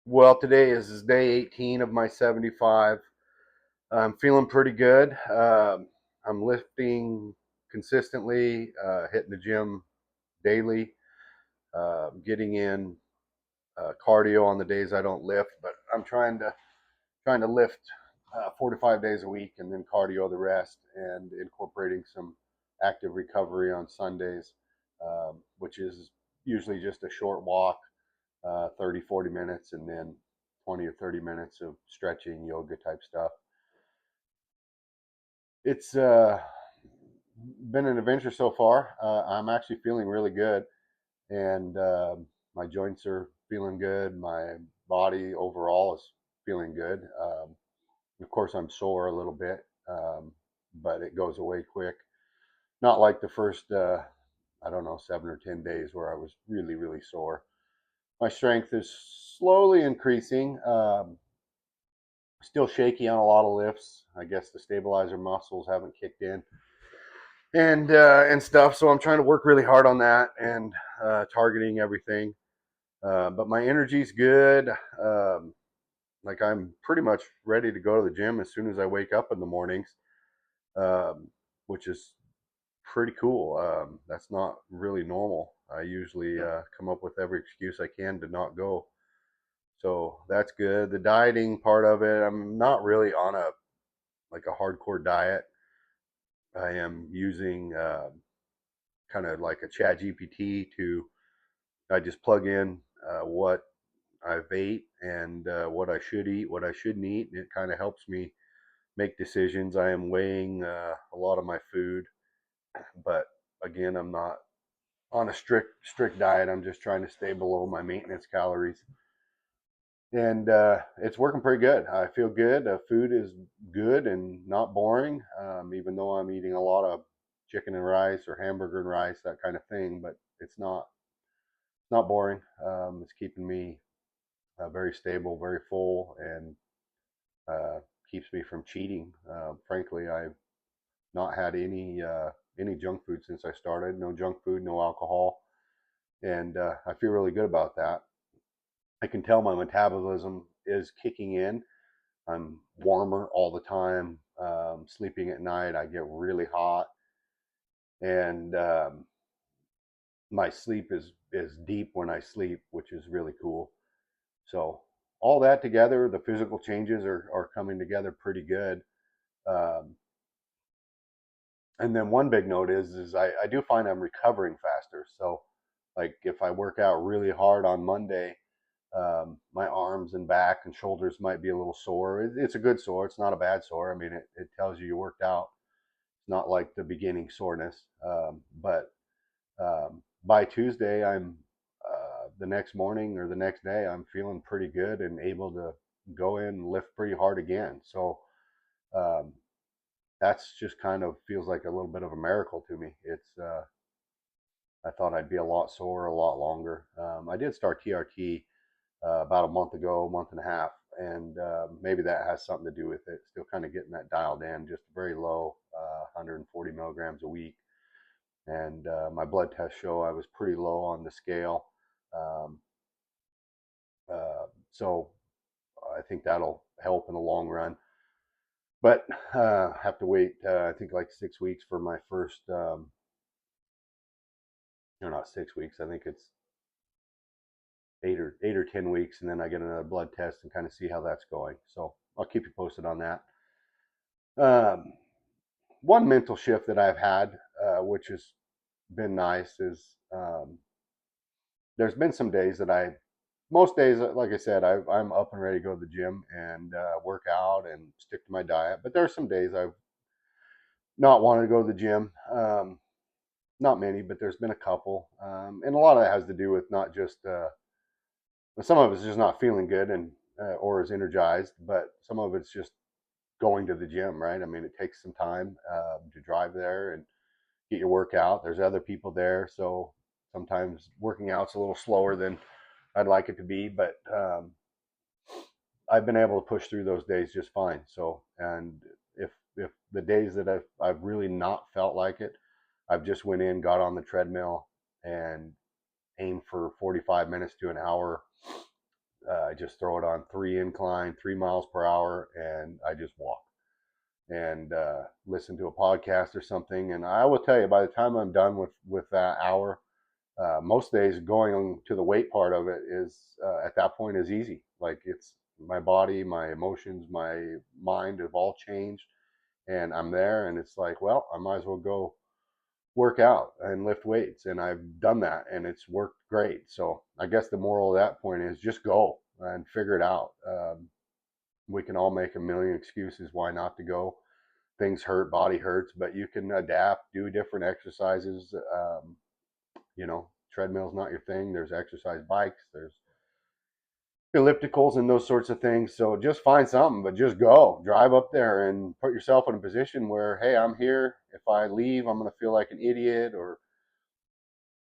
Well, today is day 18 of my 75. I'm feeling pretty good. I'm lifting consistently, hitting the gym daily, getting in cardio on the days I don't lift. But I'm trying to lift 4 to 5 days a week, and then cardio the rest, and incorporating some active recovery on Sundays, which is usually just a short walk, 30, 40 minutes, and then 20 or 30 minutes of stretching, yoga type stuff. It's been an adventure so far. I'm actually feeling really good, and my joints are feeling good. My body overall is feeling good. Of course, I'm sore a little bit, but it goes away quick. Not like the first, I don't know, 7 or 10 days where I was really, really sore. My strength is slowly increasing. Still shaky on a lot of lifts. I guess the stabilizer muscles haven't kicked in, and stuff. So I'm trying to work really hard on that and targeting everything. But my energy's good. Like I'm pretty much ready to go to the gym as soon as I wake up in the mornings, um, which is pretty cool. That's not really normal. I usually come up with every excuse I can to not go. So that's good. The dieting part of it, I'm not really on a like a hardcore diet. I am using kind of like a chat GPT to, I just plug in what I've ate and what I should eat, what I shouldn't eat, and it kind of helps me make decisions. I am weighing a lot of my food, but again, I'm not on a strict diet. I'm just trying to stay below my maintenance calories, and it's working pretty good. I feel good. Food is good and not boring, even though I'm eating a lot of chicken and rice or hamburger and rice, that kind of thing. But it's not boring. It's keeping me very stable, very full, and uh, keeps me from cheating. Frankly, I've not had any junk food since I started. No junk food, no alcohol, and I feel really good about that. I can tell my metabolism is kicking in. I'm warmer all the time. Sleeping at night, I get really hot, and my sleep is deep when I sleep, which is really cool. So all that together, the physical changes are coming together pretty good. Um, and then one big note is I do find I'm recovering faster. So like if I work out really hard on Monday, my arms and back and shoulders might be a little sore. It's a good sore. It's not a bad sore. I mean, it tells you worked out. It's not like the beginning soreness. But by Tuesday, I'm the next morning or the next day, I'm feeling pretty good and able to go in and lift pretty hard again. So um, that's just kind of feels like a little bit of a miracle to me. I thought I'd be a lot sore a lot longer. I did start TRT about a month ago, month and a half, and maybe that has something to do with it. Still kind of getting that dialed in, just very low, 140 milligrams a week. And my blood tests show I was pretty low on the scale. Um, so I think that'll help in the long run. But have to wait, I think like 6 weeks for my first, no, not 6 weeks. I think it's 8 or 10 weeks, and then I get another blood test and kind of see how that's going. So I'll keep you posted on that. Um, One mental shift that I've had, which has been nice, is there's been some days that most days, like I said, I'm up and ready to go to the gym and work out and stick to my diet. But there are some days I've not wanted to go to the gym. Not many, but there's been a couple, and a lot of that has to do with not just some of it's just not feeling good and or as energized, but some of it's just going to the gym, right? I mean, it takes some time to drive there and get your workout. There's other people there, so sometimes working out's a little slower than I'd like it to be, but I've been able to push through those days just fine. So, and if the days that I've really not felt like it, I've just went in, got on the treadmill, and aimed for 45 minutes to an hour I just throw it on 3 incline, 3 miles per hour, and I just walk and listen to a podcast or something. And I will tell you, by the time I'm done with that hour, most days going to the weight part of it is at that point is easy. Like it's my body, my emotions, my mind have all changed, and I'm there, and it's like, well, I might as well go work out and lift weights, and I've done that, and it's worked great. So I guess the moral of that point is just go and figure it out. We can all make a million excuses why not to go. Things hurt, body hurts, but you can adapt, do different exercises. Treadmill's not your thing. There's exercise bikes, there's ellipticals and those sorts of things. So just find something, but just go. Drive up there and put yourself in a position where, hey, I'm here. If I leave, I'm going to feel like an idiot, or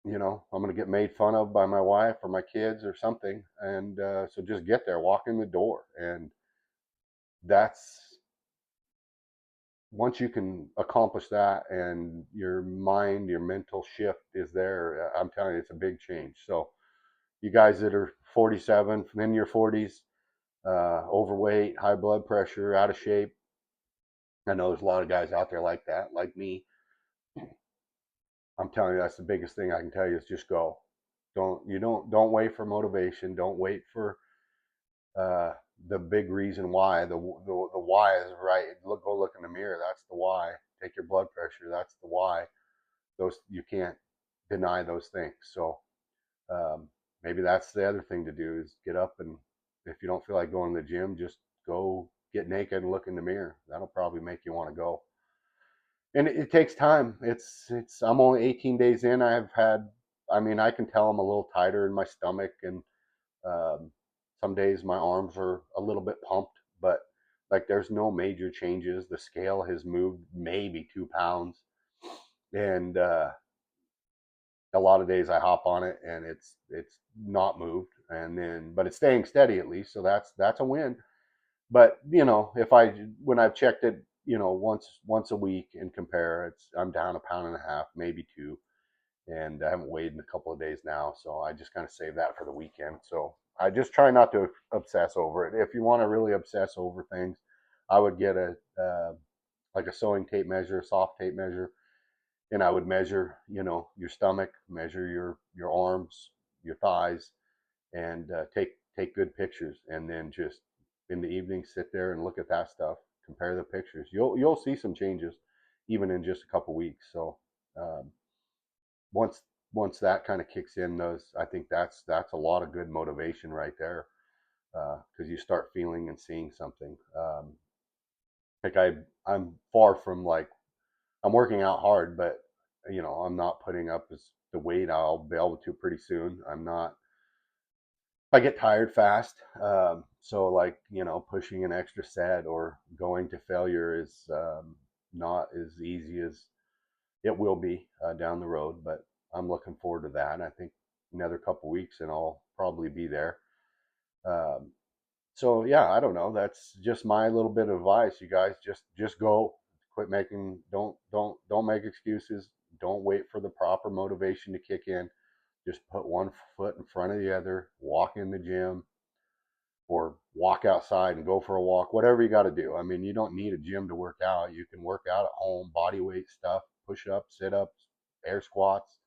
I'm going to get made fun of by my wife or my kids or something. And so just get there, walk in the door. And that's once you can accomplish that and your mind, your mental shift is there, I'm telling you, it's a big change. So you guys that are 47, in your 40s, overweight, high blood pressure, out of shape. I know there's a lot of guys out there like that, like me. I'm telling you, that's the biggest thing I can tell you is just go. Don't wait for motivation. Don't wait for uh, the big reason why. The why is right. Go look in the mirror. That's the why. Take your blood pressure. That's the why. Those you can't deny those things. So um, maybe that's the other thing to do is get up, and if you don't feel like going to the gym, just go get naked and look in the mirror. That'll probably make you want to go. And it takes time. It's I'm only 18 days in. I mean, I can tell I'm a little tighter in my stomach, and um, some days my arms are a little bit pumped, but like there's no major changes. The scale has moved maybe 2 pounds, and a lot of days I hop on it and it's not moved, and then but it's staying steady at least, so that's a win. But if I when I've checked it, once a week and compare, I'm down a pound and a half, maybe two, and I haven't weighed in a couple of days now, so I just kind of save that for the weekend. So I just try not to obsess over it. If you want to really obsess over things, I would get a like a sewing tape measure, a soft tape measure, and I would measure, your stomach, measure your arms, your thighs, and take good pictures, and then just in the evening sit there and look at that stuff, compare the pictures. You'll see some changes, even in just a couple weeks. So um, once once that kind of kicks in, those I think that's a lot of good motivation right there, because you start feeling and seeing something. Like I'm far from like I'm working out hard, but I'm not putting up as the weight I'll be able to pretty soon. I get tired fast. So like, pushing an extra set or going to failure is not as easy as it will be down the road, but I'm looking forward to that. I think another couple weeks and I'll probably be there. Um, so yeah, I don't know. That's just my little bit of advice. You guys just go. Quit making don't make excuses. Don't wait for the proper motivation to kick in. Just put one foot in front of the other. Walk in the gym or walk outside and go for a walk. Whatever you got to do. I mean, you don't need a gym to work out. You can work out at home. Body weight stuff, push ups, sit ups, air squats,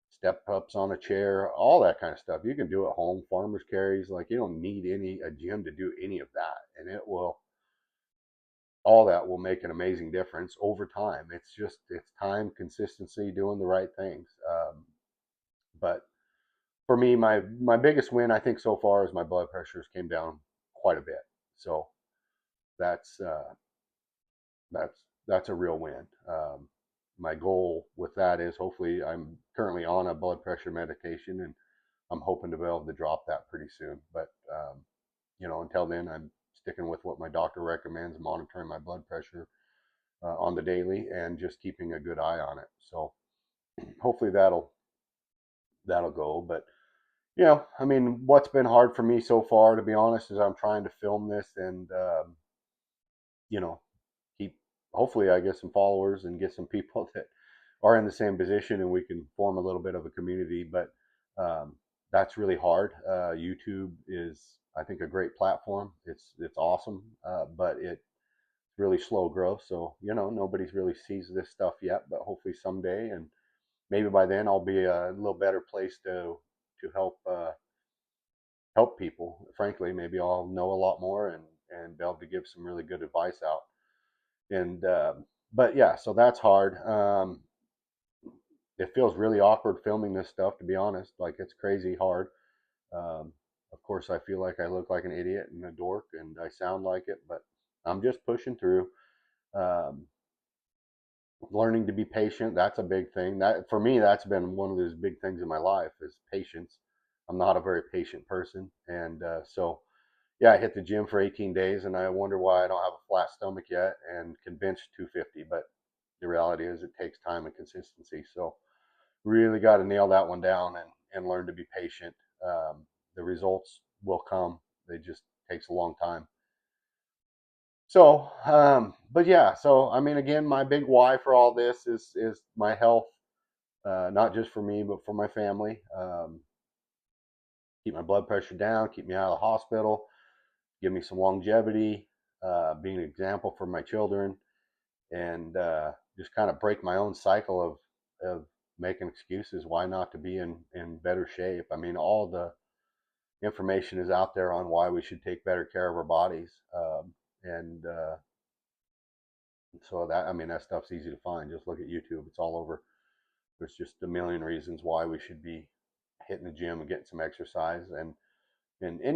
step ups on a chair, all that kind of stuff. You can do at home, farmers carries. Like you don't need a gym to do any of that, and all that will make an amazing difference over time. It's time, consistency, doing the right things. But for me, my biggest win I think so far is my blood pressures came down quite a bit. So that's uh, that's a real win. My goal with that is hopefully I'm currently on a blood pressure medication, and I'm hoping to be able to drop that pretty soon. But until then, I'm sticking with what my doctor recommends, monitoring my blood pressure on the daily, and just keeping a good eye on it. So hopefully that'll go. But I mean, what's been hard for me so far, to be honest, is I'm trying to film this and you know keep hopefully I get some followers and get some people that are in the same position, and we can form a little bit of a community. But um, that's really hard. YouTube is, I think, a great platform. It's awesome, but it's really slow growth. So nobody's really sees this stuff yet, but hopefully someday, and maybe by then I'll be a little better place to help people. Frankly, maybe I'll know a lot more and be able to give some really good advice out. And but yeah, so that's hard. It feels really awkward filming this stuff, to be honest. Like, it's crazy hard. Um, of course, I feel like I look like an idiot and a dork, and I sound like it, but I'm just pushing through. Um, Learning to be patient, that's a big thing. That, for me, that's been one of those big things in my life, is patience. I'm not a very patient person, and so yeah, I hit the gym for 18 days, and I wonder why I don't have a flat stomach yet and can bench 250. But the reality is, it takes time and consistency. So really got to nail that one down and learn to be patient. The results will come. They just takes a long time. So, but yeah, so I mean, again, my big why for all this is my health, not just for me, but for my family. Keep my blood pressure down, keep me out of the hospital, give me some longevity, be an example for my children, and just kind of break my own cycle of making excuses why not to be in better shape. I mean, all the information is out there on why we should take better care of our bodies, and so that, I mean, that stuff's easy to find. Just look at YouTube; it's all over. There's just a million reasons why we should be hitting the gym and getting some exercise, and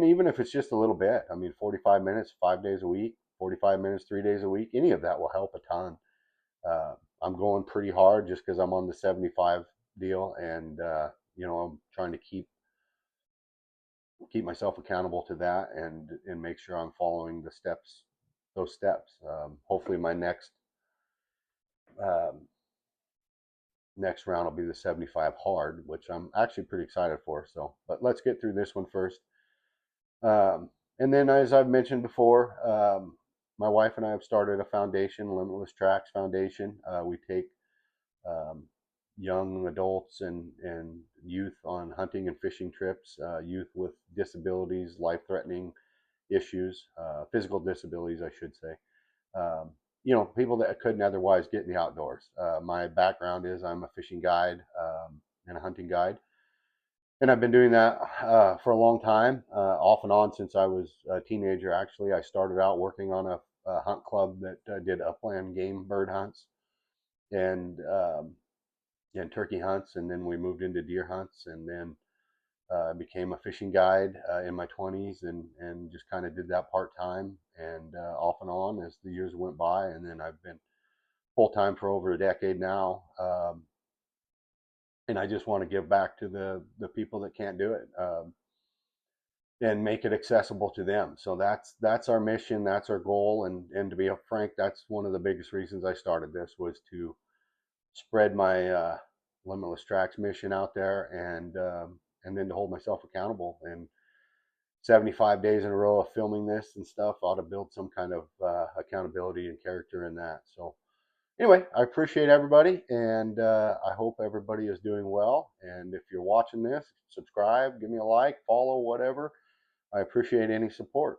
even if it's just a little bit. I mean, 45 minutes 5 days a week, 45 minutes 3 days a week, any of that will help a ton. I'm going pretty hard just because I'm on the 75 deal, and I'm trying to keep myself accountable to that, and make sure I'm following those steps. Hopefully, my um, next round will be the 75 hard, which I'm actually pretty excited for. So, but let's get through this one first. And then, as I've mentioned before, my wife and I have started a foundation, Limitless Tracks Foundation. We take um, young adults and youth on hunting and fishing trips, youth with disabilities, life-threatening issues, physical disabilities, I should say. Um, People that couldn't otherwise get in the outdoors. My background is I'm a fishing guide and a hunting guide, and I've been doing that for a long time, off and on since I was a teenager. Actually, I started out working on a hunt club that did upland game bird hunts and turkey hunts, and then we moved into deer hunts, and then became a fishing guide in my 20s, and just kind of did that part time and off and on as the years went by, and then I've been full time for over a decade now. And I just want to give back to the people that can't do it, and make it accessible to them. So that's our mission, that's our goal, and to be frank, that's one of the biggest reasons I started this, was to spread my Limitless Tracks mission out there, and then to hold myself accountable. And 75 days in a row of filming this and stuff ought to build some kind of accountability and character in that. So anyway, I appreciate everybody, and I hope everybody is doing well. And if you're watching this, subscribe, give me a like, follow, whatever. I appreciate any support.